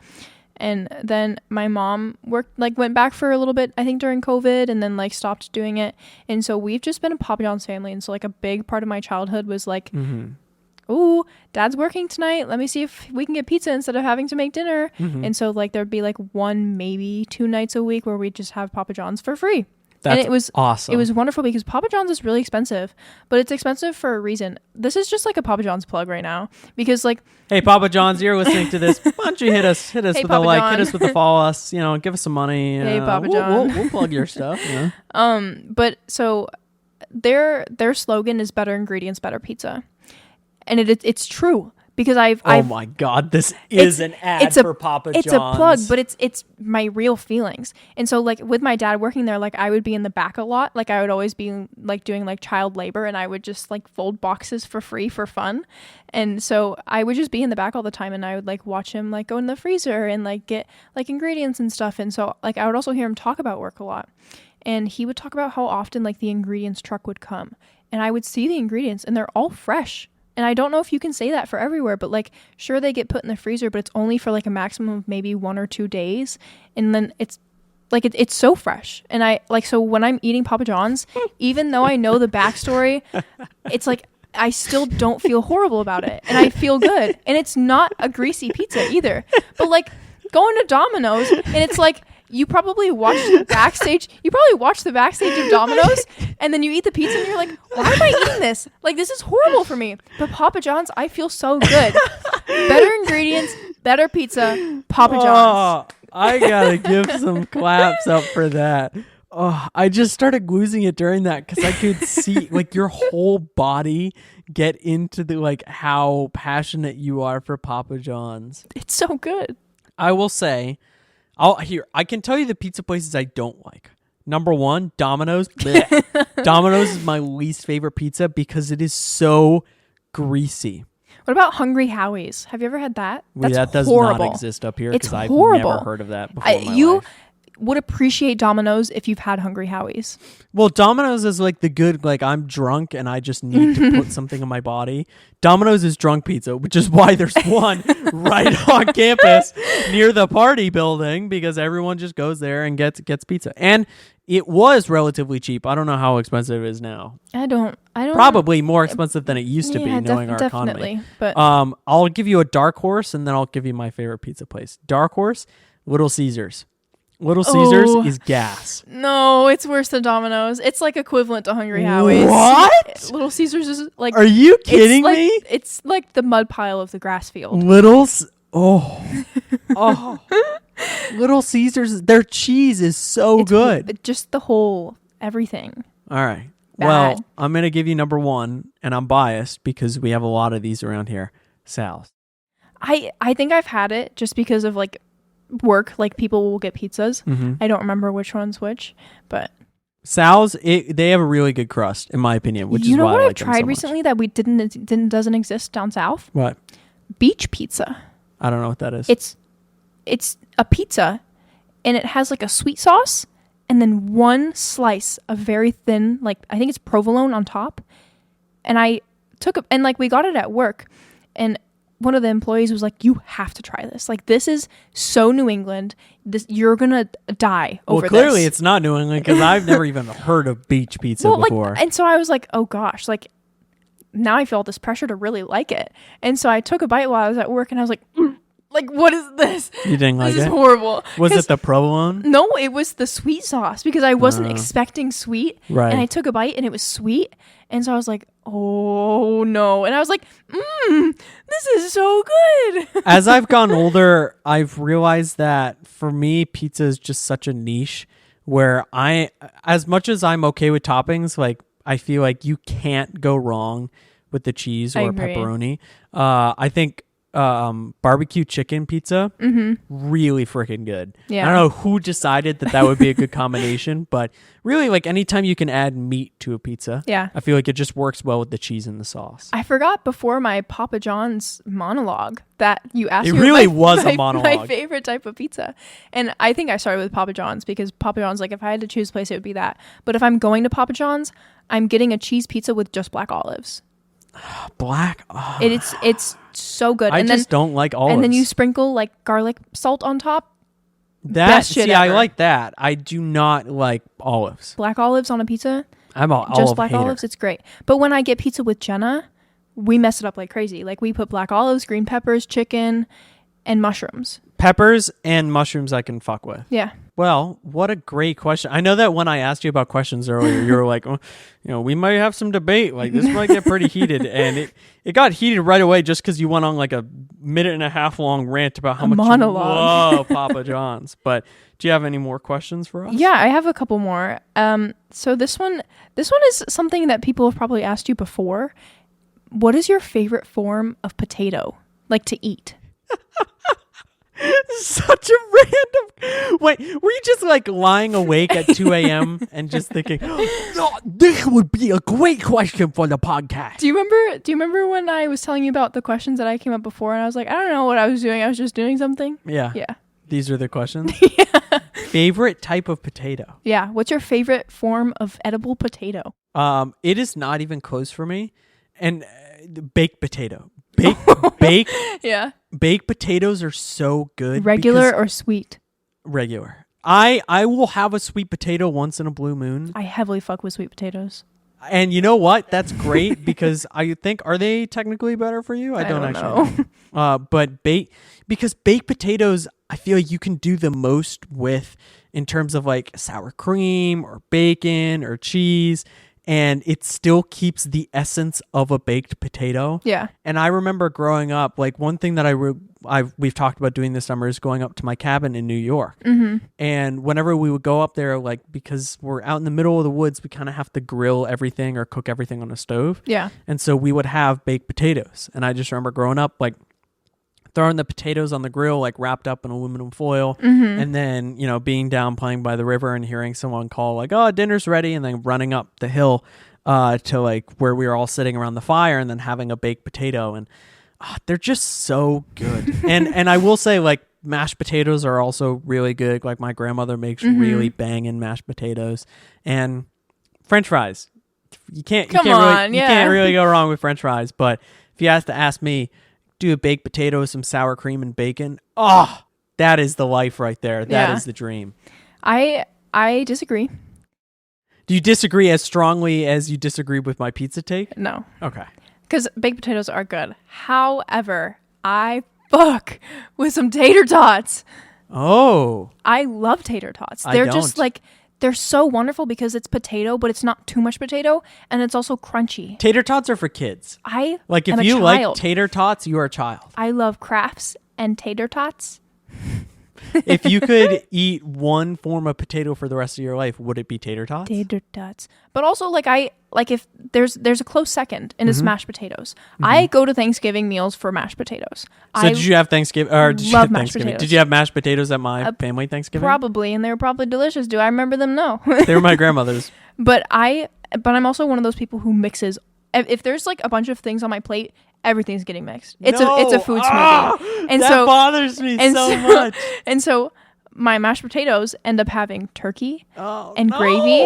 And then my mom went back for a little bit, I think during COVID, and then stopped doing it. And so we've just been a Papa John's family. And so a big part of my childhood was ooh, Dad's working tonight. Let me see if we can get pizza instead of having to make dinner. And so there'd be 1, maybe 2 nights a week where we'd just have Papa John's for free. That's and it was awesome. It was wonderful because Papa John's is really expensive, but it's expensive for a reason. This is just a Papa John's plug right now because hey, Papa John's, you're listening to this. Why don't you hit us hey, with Papa a like, John. hit us with a follow us, give us some money. Hey, Papa John. We'll plug your stuff. But so their slogan is better ingredients, better pizza. And it's true. Because oh my God, this is an ad for Papa John's. It's a plug, but it's my real feelings. And so with my dad working there, I would be in the back a lot. I would always be doing child labor, and I would just fold boxes for free for fun. And so I would just be in the back all the time, and I would watch him go in the freezer and get ingredients and stuff. And so I would also hear him talk about work a lot. And he would talk about how often the ingredients truck would come. And I would see the ingredients and they're all fresh. And I don't know if you can say that for everywhere, but sure, they get put in the freezer, but it's only for a maximum of maybe 1 or 2 days. And then it's it's so fresh. And so when I'm eating Papa John's, even though I know the backstory, it's I still don't feel horrible about it. And I feel good. And it's not a greasy pizza either. But going to Domino's and it's you probably watched the backstage. You probably watched the backstage of Domino's, and then you eat the pizza, and you're like, "Why am I eating this? This is horrible for me." But Papa John's, I feel so good. Better ingredients, better pizza. Papa John's. I gotta give some claps up for that. Oh, I just started losing it during that because I could see your whole body get into the how passionate you are for Papa John's. It's so good. I will say. I can tell you the pizza places I don't like. Number 1, Domino's. Domino's is my least favorite pizza because it is so greasy. What about Hungry Howie's? Have you ever had that? That does horrible. not exist up here because I've horrible. never heard of that before in my life. would appreciate Domino's if you've had Hungry Howie's. Well, Domino's is like the good, like I'm drunk and I just need to put something in my body. Domino's is drunk pizza, which is why there's one right on campus near the party building, because everyone just goes there and gets pizza. And it was relatively cheap. I don't know how expensive it is now. I don't. Probably more expensive than it used to be, knowing our economy. But I'll give you a dark horse, and then I'll give you my favorite pizza place. Dark horse, Little Caesars. Little Caesars is gas. No, it's worse than Domino's. It's like equivalent to Hungry Howie's. What? Little Caesars is like... Are you kidding me? It's like the mud pile of the grass field. Little Caesars, their cheese is so good. Just the whole everything. All right. Bad. Well, I'm going to give you number one, and I'm biased because we have a lot of these around here. Sal's. I think I've had it just because of like work, like people will get pizzas. I don't remember which one's which, but Sal's, they have a really good crust, in my opinion, which is why I like them so much. You know what I've tried recently that we doesn't exist down south? What? Beach pizza. I don't know what that is. It's a pizza, and it has like a sweet sauce, and then one slice of very thin, like I think it's provolone on top. And I took it, and like we got it at work, and one of the employees was like, "You have to try this. Like, this is so New England. You're gonna die over this." Well, clearly it's not New England, because I've never even heard of beach pizza before. And so I was like, "Oh gosh!" Like now I felt this pressure to really like it, and so I took a bite while I was at work, and I was like, "Like, what is this? You didn't like it? This is horrible." Was it the provolone? No, it was the sweet sauce, because I wasn't expecting sweet, right? And I took a bite, and it was sweet, and so I was like, "Oh no!" And I was like, "This is so good." As I've gotten older, I've realized that for me, pizza is just such a niche where as much as I'm okay with toppings, like I feel like you can't go wrong with the cheese or pepperoni. I think barbecue chicken pizza, really freaking good. Yeah. I don't know who decided that would be a good combination, but really, like anytime you can add meat to a pizza, I feel like it just works well with the cheese and the sauce. I forgot before my Papa John's monologue that you asked it me. It really was a monologue. My favorite type of pizza. And I think I started with Papa John's because Papa John's, like if I had to choose a place, it would be that. But if I'm going to Papa John's, I'm getting a cheese pizza with just black olives. Black? Oh. It's so good. I just don't like olives. And then you sprinkle like garlic salt on top. I like that. I do not like olives. Black olives on a pizza? I'm an just olive black hater. Olives, it's great. But when I get pizza with Jenna, we mess it up like crazy. Like we put black olives, green peppers, chicken, and mushrooms. Peppers and mushrooms I can fuck with. Yeah. Well, what a great question. I know that when I asked you about questions earlier, you were like, oh, we might have some debate. Like this might get pretty heated. And it got heated right away just because you went on like a 1.5 minute long rant about how much monologue. you love Papa John's. But do you have any more questions for us? Yeah, I have a couple more. So this one is something that people have probably asked you before. What is your favorite form of potato, like to eat? Such a random... Wait, were you just like lying awake at 2 a.m. and just thinking, oh, this would be a great question for the podcast? Do you remember when I was telling you about the questions that I came up before and I was like, I don't know what I was doing. I was just doing something. Yeah. Yeah. These are the questions? Yeah. Favorite type of potato? Yeah. What's your favorite form of edible potato? It is not even close for me. And baked potato. Baked. Yeah. Baked potatoes are so good. Regular or sweet? Regular. I will have a sweet potato once in a blue moon. I heavily fuck with sweet potatoes. And you know what? That's great because I think, are they technically better for you? I don't actually know. But because baked potatoes, I feel like you can do the most with in terms of like sour cream or bacon or cheese. And it still keeps the essence of a baked potato. Yeah. And I remember growing up, like one thing that we've talked about doing this summer is going up to my cabin in New York. Mm-hmm. And whenever we would go up there, like because we're out in the middle of the woods, we kind of have to grill everything or cook everything on a stove. Yeah. And so we would have baked potatoes. And I just remember growing up, like throwing the potatoes on the grill, like wrapped up in aluminum foil. Mm-hmm. And then, being down playing by the river and hearing someone call like, oh, dinner's ready. And then running up the hill to like where we were all sitting around the fire and then having a baked potato. And they're just so good. and I will say like mashed potatoes are also really good. Like my grandmother makes really banging mashed potatoes, and French fries. You can't really go wrong with French fries. But if you have to ask me, do a baked potato with some sour cream and bacon. Oh, that is the life right there. That is the dream. I disagree. Do you disagree as strongly as you disagree with my pizza take? No. Okay. Because baked potatoes are good. However, I fuck with some tater tots. Oh. I love tater tots. They're just like, they're so wonderful because it's potato, but it's not too much potato, and it's also crunchy. Tater tots are for kids. If you like tater tots, you are a child. I love crafts and tater tots. If you could eat one form of potato for the rest of your life, would it be tater tots? Tater tots. But also, if there's a close second, and it's mashed potatoes. I go to Thanksgiving meals for mashed potatoes. So did you have Thanksgiving? Or did you love have mashed Thanksgiving? potatoes. Did you have mashed potatoes at my family Thanksgiving? Probably, and they were probably delicious. Do I remember them? No. They were my grandmother's. But I'm also one of those people who mixes. If there's like a bunch of things on my plate, everything's getting mixed. It's a food smoothie, and that bothers me so much. And so my mashed potatoes end up having turkey and gravy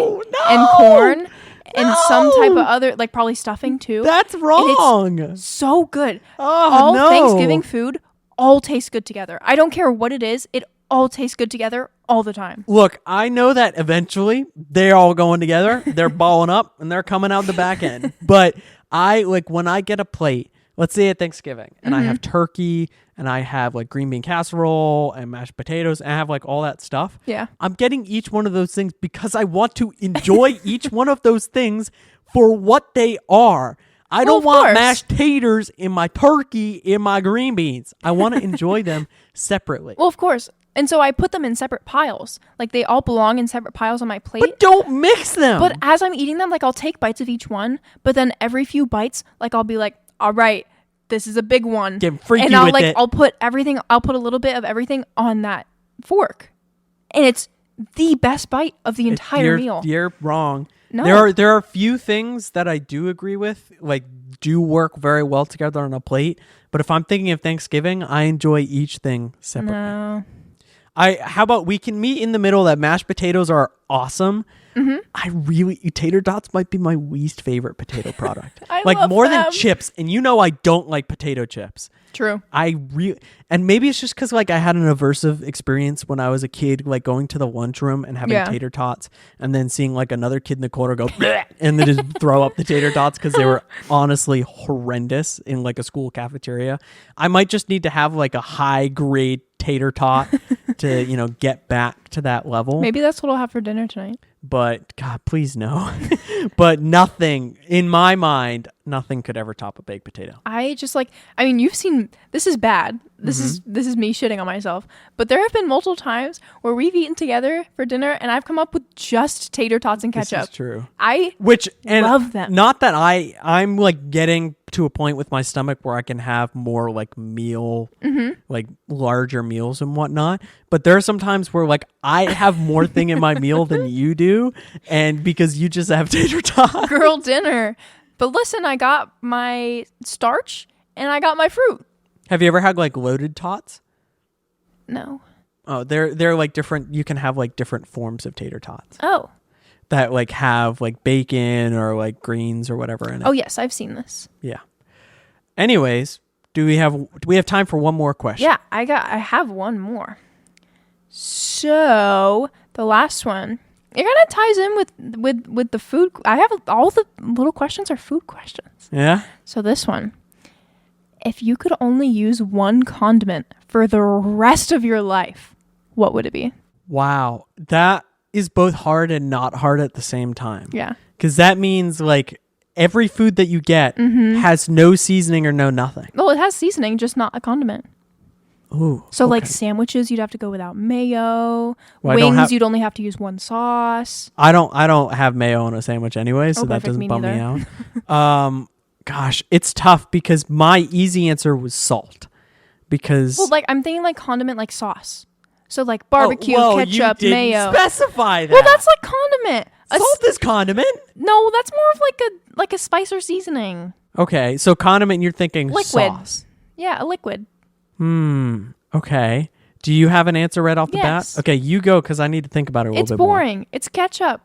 and corn and some type of other, like probably stuffing too. That's wrong. And it's so good. All Thanksgiving food all tastes good together. I don't care what it is. It all tastes good together all the time. Look, I know that eventually they're all going together. They're balling up and they're coming out the back end. But when I get a plate, let's say at Thanksgiving, and I have turkey and I have like green bean casserole and mashed potatoes and I have like all that stuff. Yeah. I'm getting each one of those things because I want to enjoy each one of those things for what they are. I don't want mashed taters in my turkey, in my green beans. I want to enjoy them separately. Well, of course. And so I put them in separate piles. Like they all belong in separate piles on my plate. But don't mix them. But as I'm eating them, like I'll take bites of each one. But then every few bites, like I'll be like, all right, this is a big one. Get freaky and with it. I'll put a little bit of everything on that fork. And it's the best bite of the entire meal. You're wrong. No. There are a few things that I do agree with, like do work very well together on a plate. But if I'm thinking of Thanksgiving, I enjoy each thing separately. No. How about we can meet in the middle that mashed potatoes are awesome. Tater tots might be my least favorite potato product. I like love more them. than chips. And I don't like potato chips. True. And maybe it's just because like I had an aversive experience when I was a kid, like going to the lunchroom and having tater tots and then seeing like another kid in the corner go and then just throw up the tater tots because they were honestly horrendous in like a school cafeteria. I might just need to have like a high grade tater tot to, get back to that level. Maybe that's what I'll have for dinner tonight. But God, please no. But nothing, in my mind, nothing could ever top a baked potato. You've seen, this is bad. This is me shitting on myself. But there have been multiple times where we've eaten together for dinner and I've come up with just tater tots and ketchup. This is true. I love them. Not that I'm like getting to a point with my stomach where I can have more like meal, like larger meals and whatnot. But there are some times where like I have more thing in my meal than you do. And because you just have tater tots. Girl dinner. But listen, I got my starch and I got my fruit. Have you ever had like loaded tots? No. Oh, they're like different. You can have like different forms of tater tots. Oh. That like have like bacon or like greens or whatever in it. Oh yes, I've seen this. Yeah. Anyways, do we have time for one more question? Yeah, I have one more. So the last one, it kind of ties in with the food. I have all the little questions are food questions. Yeah. So this one, if you could only use one condiment for the rest of your life, what would it be? Wow, that is both hard and not hard at the same time. Yeah. Because that means like every food that you get has no seasoning or no nothing. Well, it has seasoning, just not a condiment. Ooh. So okay. like sandwiches, you'd have to go without mayo. Wings, you'd only have to use one sauce. I don't have mayo on a sandwich anyway, so that perfect. doesn't bum me out. Gosh, it's tough because my easy answer was salt. Because I'm thinking like condiment, like sauce. So like barbecue, ketchup, you didn't mayo. Specify that. Well, that's like condiment. Salt is condiment. No, that's more of like a spice or seasoning. Okay, so condiment, you're thinking liquid. sauce. Yeah, a liquid. Okay. Do you have an answer right off the Yes. bat? Okay, you go because I need to think about it a little bit more. It's boring. It's ketchup.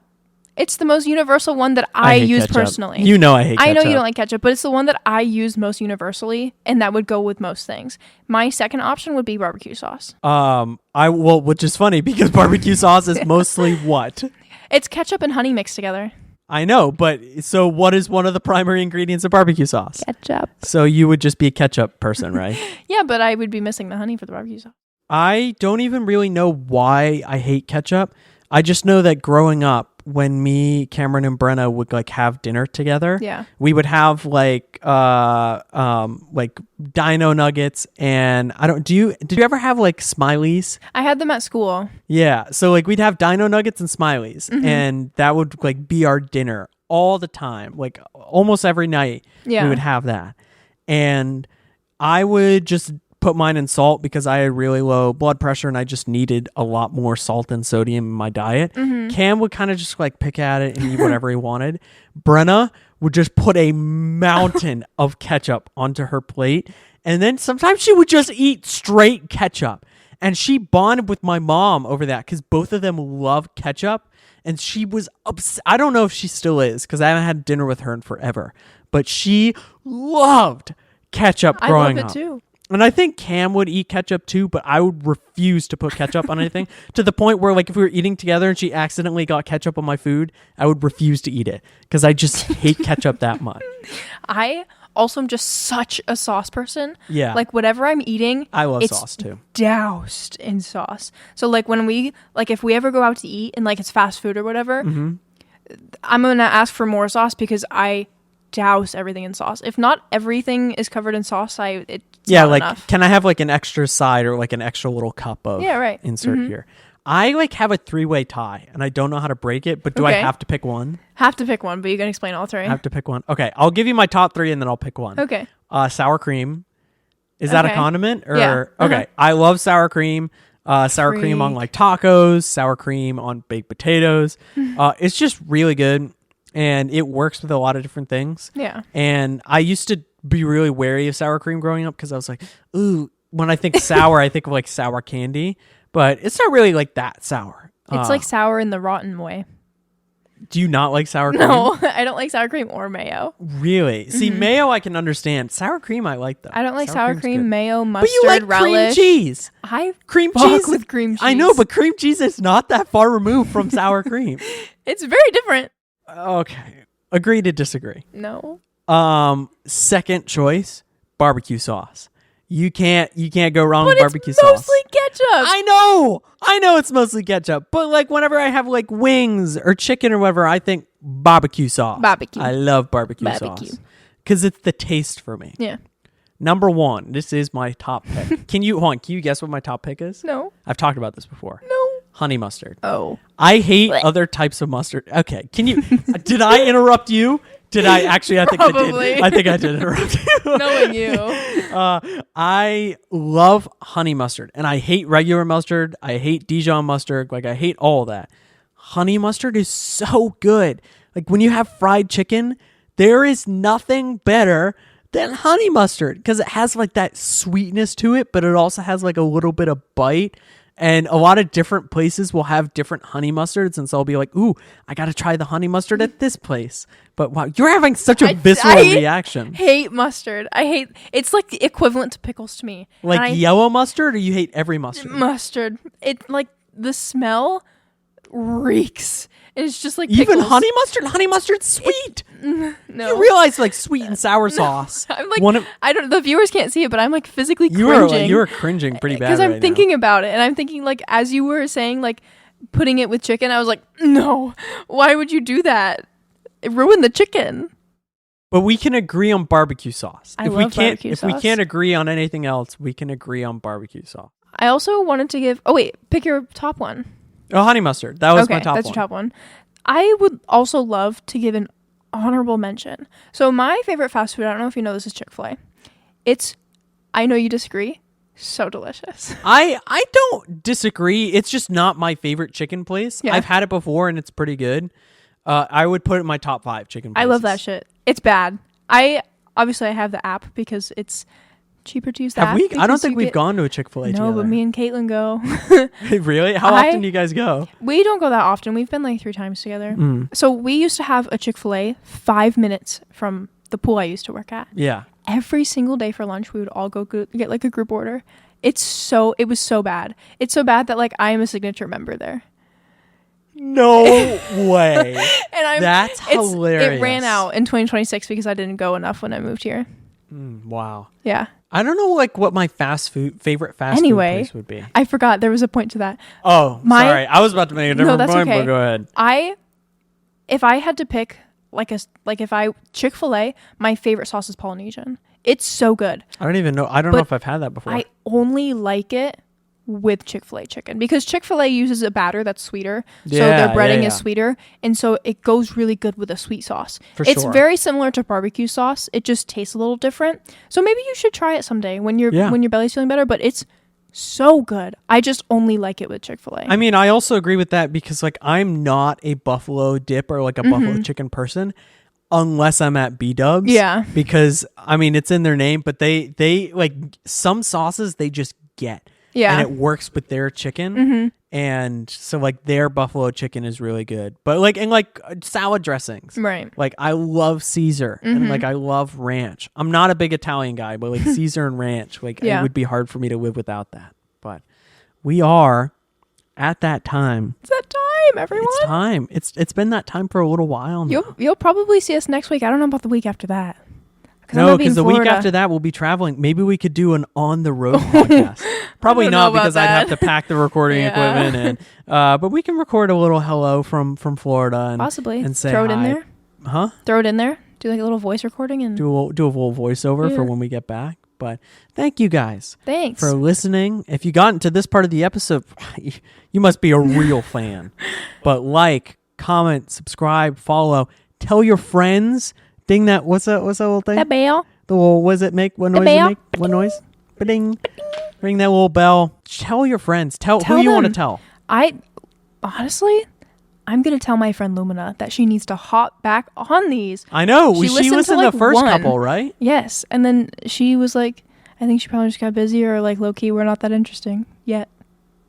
It's the most universal one that I use ketchup. personally. You know I hate ketchup. I know you don't like ketchup, but it's the one that I use most universally, and that would go with most things. My second option would be barbecue sauce. Which is funny because barbecue sauce is mostly what? It's ketchup and honey mixed together. I know, but so what is one of the primary ingredients of barbecue sauce? Ketchup. So you would just be a ketchup person, right? Yeah, but I would be missing the honey for the barbecue sauce. I don't even really know why I hate ketchup. I just know that growing up, when me, Cameron, and Brenna would like have dinner together, we would have like dino nuggets, and did you ever have like Smileys? I had them at school. Yeah, so like we'd have dino nuggets and Smileys, and that would like be our dinner all the time, like almost every night. We would have that, and I would just put mine in salt because I had really low blood pressure and I just needed a lot more salt and sodium in my diet. Cam would kind of just like pick at it and eat whatever he wanted. Brenna would just put a mountain of ketchup onto her plate. And then sometimes she would just eat straight ketchup. And she bonded with my mom over that because both of them love ketchup. And she was I don't know if she still is because I haven't had dinner with her in forever. But she loved ketchup growing up. I love it too. And I think Cam would eat ketchup too, but I would refuse to put ketchup on anything to the point where like if we were eating together and she accidentally got ketchup on my food, I would refuse to eat it because I just hate ketchup that much. I also am just such a sauce person. Yeah. Like whatever I'm eating, I love sauce too. Doused in sauce. So like if we ever go out to eat and like it's fast food or whatever, I'm going to ask for more sauce because I douse everything in sauce. If not everything is covered in sauce, it's not enough. Can I have like an extra side or like an extra little cup of insert here? I like have a 3-way tie and I don't know how to break it, but do I have to pick one? Have to pick one, but you can explain all three. I have to pick one. Okay, I'll give you my top 3 and then I'll pick one. Okay. Sour cream. Is that a condiment? Or yeah. Okay, I love sour cream. Sour cream on like tacos, sour cream on baked potatoes. It's just really good. And it works with a lot of different things. Yeah. And I used to be really wary of sour cream growing up because I was like, ooh, when I think sour, I think of like sour candy. But it's not really like that sour. It's like sour in the rotten way. Do you not like sour cream? No, I don't like sour cream or mayo. Really? See, mayo I can understand. Sour cream I like though. I don't like sour cream, mayo, mustard, but you like relish. Cream cheese. Cream cheese with cream cheese. I know, but cream cheese is not that far removed from sour cream. It's very different. Okay. Agree to disagree. No. Second choice, barbecue sauce. You can't go wrong with barbecue sauce. It's mostly ketchup. I know it's mostly ketchup, but like whenever I have like wings or chicken or whatever, I think barbecue sauce. Barbecue. I love barbecue sauce because it's the taste for me. Yeah. Number 1, this is my top pick. Can you guess what my top pick is? No. I've talked about this before. No. Honey mustard. Oh. I hate other types of mustard. Okay. Can you, did I interrupt you? Did I actually? I think Probably. I did. I think I did interrupt you. Knowing you. I love honey mustard and I hate regular mustard. I hate Dijon mustard. Like I hate all that. Honey mustard is so good. Like when you have fried chicken, there is nothing better than honey mustard because it has like that sweetness to it, but it also has like a little bit of bite. And a lot of different places will have different honey mustards. And so I'll be like, ooh, I got to try the honey mustard at this place. But wow, you're having such a visceral reaction. I hate mustard. It's like the equivalent to pickles to me. Like yellow mustard, or you hate every mustard? Mustard. It like the smell reeks. It's just like even pickles. Honey mustard's sweet. No. You realize like sweet and sour sauce. I'm like, the viewers can't see it, but I'm like physically cringing. You were cringing pretty bad because I'm thinking about it, and I'm thinking like as you were saying like putting it with chicken, I was like, no, why would you do that? It ruined the chicken. But we can agree on barbecue sauce. If we can't agree on anything else, we can agree on barbecue sauce. I also wanted to give. Oh wait, pick your top one. Oh, honey mustard. That was my top one. That's your top one. I would also love to give an honorable mention. So my favorite fast food, I don't know if you know this, is Chick-fil-A. I know you disagree, so delicious. I don't disagree. It's just not my favorite chicken place. Yeah. I've had it before and it's pretty good. I would put it in my top 5 chicken places. I love that shit. It's bad. I have the app because it's cheaper to use that. Have we? I don't think we've gone to a Chick-fil-A together. No, but me and Caitlin go. Really? How often do you guys go? We don't go that often. We've been like 3 times together. So we used to have a Chick-fil-A 5 minutes from the pool I used to work at. Yeah. Every single day for lunch, we would all go get like a group order. It was so bad. It's so bad that like I am a signature member there. No way. And that's hilarious. It ran out in 2026 because I didn't go enough when I moved here. Wow. Yeah. I don't know like what my favorite fast food place would be. I forgot there was a point to that. Oh, sorry. I was about to make a different point, okay. But go ahead. If I had to pick Chick-fil-A, my favorite sauce is Polynesian. It's so good. I don't even know. I don't know if I've had that before. I only like it with Chick-fil-A chicken because Chick-fil-A uses a batter that's sweeter. So their breading is sweeter. And so it goes really good with a sweet sauce. It's very similar to barbecue sauce. It just tastes a little different. So maybe you should try it someday when your belly's feeling better. But it's so good. I just only like it with Chick-fil-A. I mean, I also agree with that because like I'm not a buffalo dip or like a buffalo chicken person unless I'm at B-Dubs. Yeah. Because I mean, it's in their name, but they like some sauces they just get. Yeah. And it works with their chicken. And so like their buffalo chicken is really good. But like and like salad dressings. Right. Like I love Caesar and like I love ranch. I'm not a big Italian guy, but like Caesar and ranch, like it would be hard for me to live without that. But we are at that time. It's that time, everyone. It's time. It's been that time for a little while now. You'll probably see us next week. I don't know about the week after that. No, because the week after that we'll be traveling. Maybe we could do an on the road podcast. Probably not because I'd have to pack the recording equipment in. But we can record a little hello from Florida and possibly and say throw it hi. in there. Huh? Throw it in there. Do like a little voice recording and do a little voiceover for when we get back. But thank you guys. Thanks for listening. If you got into this part of the episode, you must be a real fan. But like, comment, subscribe, follow, tell your friends. Ding that. What's that little thing? That bell. The little, what does it make? What noise does it make? What noise? Ba-ding. Ring that little bell. Tell your friends. Tell who you want to tell. Honestly, I'm going to tell my friend Lumina that she needs to hop back on these. I know. She listened to the first couple, right? Yes. And then she was like, I think she probably just got busy or like low key. We're not that interesting yet.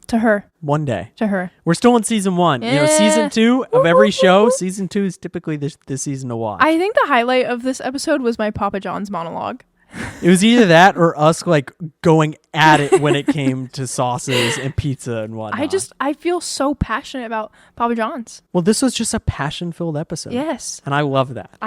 To her. One day. To her. We're still in season 1. You know, season 2 of every show. Season 2 is typically the season to watch. I think the highlight of this episode was my Papa John's monologue. It was either that or us like going at it when it came to sauces and pizza and whatnot. I feel so passionate about Papa John's. Well, this was just a passion-filled episode. Yes. And I love that.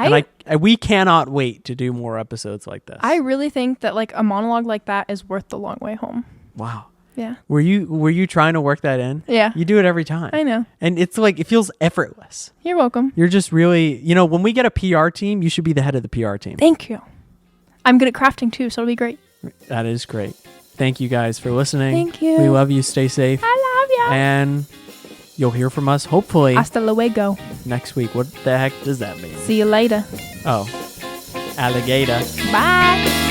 We cannot wait to do more episodes like this. I really think that like a monologue like that is worth the long way home. Wow. Yeah. Were you trying to work that in? Yeah. You do it every time. I know. And it's like, it feels effortless. You're welcome. You're just really, when we get a PR team, you should be the head of the PR team. Thank you. I'm good at crafting too, so it'll be great. That is great. Thank you guys for listening. Thank you. We love you. Stay safe. I love you. And you'll hear from us, hopefully. Hasta luego. Next week. What the heck does that mean? See you later. Oh. Alligator. Bye.